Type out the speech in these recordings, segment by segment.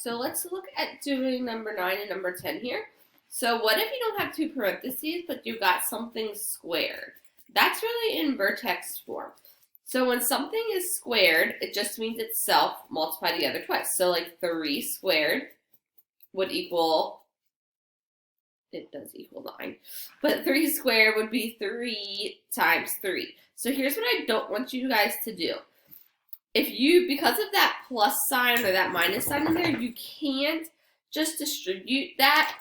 So let's look at doing number 9 and number 10 here. So what if you don't have two parentheses, but you got something squared? That's really in vertex form. So when something is squared, it just means itself multiplied together twice. So like 3 squared would equal, it does equal 9, but 3 squared would be 3 times 3. So here's what I don't want you guys to do. If you, because of that plus sign or that minus sign in there, you can't just distribute that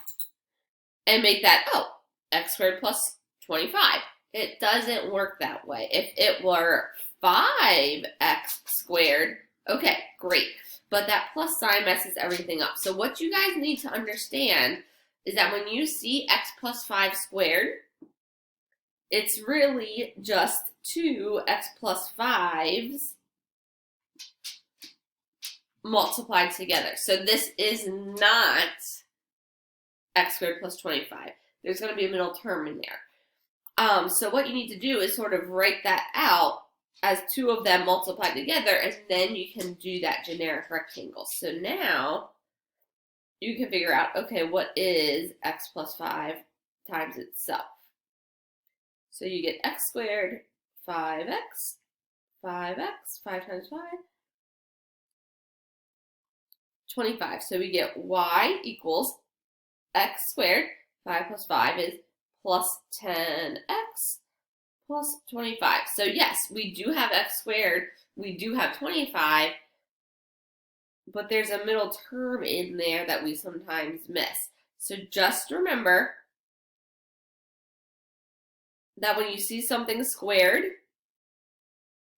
and make that, oh, x squared plus 25. It doesn't work that way. If it were 5x squared, okay, great. But that plus sign messes everything up. So what you guys need to understand is that when you see x plus 5 squared, it's really just 2x plus 5's multiplied together. So this is not x squared plus 25. There's going to be a middle term in there. So what you need to do is sort of write that out as two of them multiplied together, and then you can do that generic rectangle. So now you can figure out, okay, what is x plus 5 times itself? So you get x squared, 5x, 5 times 5, 25. So we get y equals x squared, 5 plus 5 is plus 10x plus 25. So yes, we do have x squared, we do have 25, but there's a middle term in there that we sometimes miss. So just remember that when you see something squared,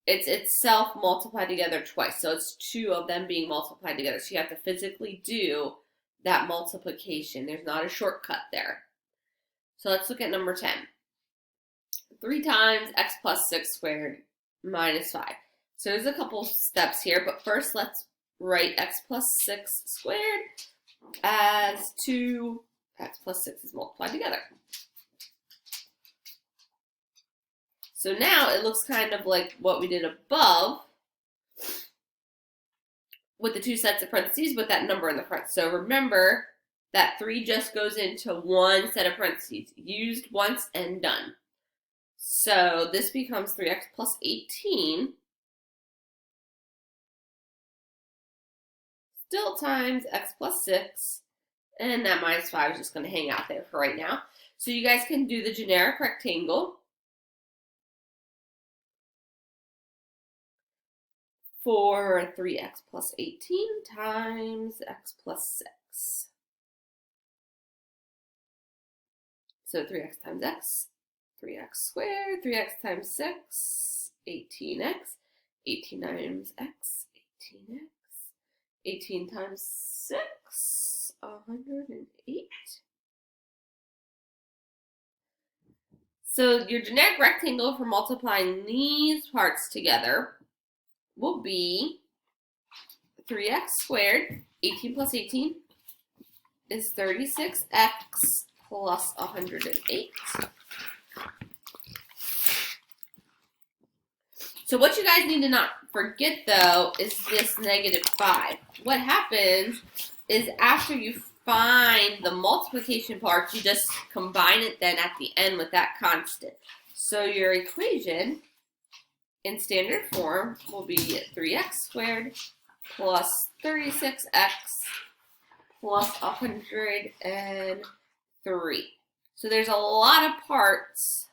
it's itself multiplied together twice. So it's two of them being multiplied together. So you have to physically do that multiplication. There's not a shortcut there. So let's look at number 10. 3 times x plus 6 squared minus 5. So there's a couple steps here, but first let's write x plus 6 squared as 2x plus 6 is multiplied together. So now it looks kind of like what we did above with the two sets of parentheses with that number in the front. So remember that 3 just goes into one set of parentheses, used once and done. So this becomes 3x plus 18, still times x plus 6, and that minus 5 is just going to hang out there for right now. So you guys can do the generic rectangle for 3x plus 18 times x plus 6. So 3x times x, 3x squared, 3x times 6, 18x, 18 times x, 18x, 18 times 6, 108. So your generic rectangle for multiplying these parts together will be 3x squared, 18 plus 18 is 36x plus 108. So what you guys need to not forget, though, is this negative 5. What happens is after you find the multiplication parts, you just combine it then at the end with that constant. So your equation in standard form will be 3x squared plus 36x plus 103. So there's a lot of parts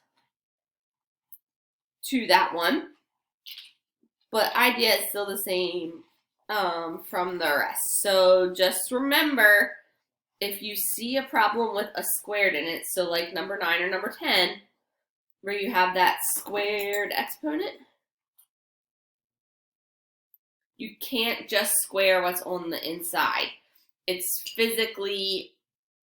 to that one, but idea is still the same from the rest. So just remember, if you see a problem with a squared in it, so like number 9 or number 10, where you have that squared exponent, you can't just square what's on the inside. It's physically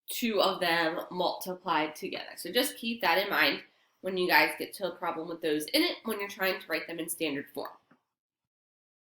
two of them multiplied together. So just keep that in mind when you guys get to a problem with those in it when you're trying to write them in standard form.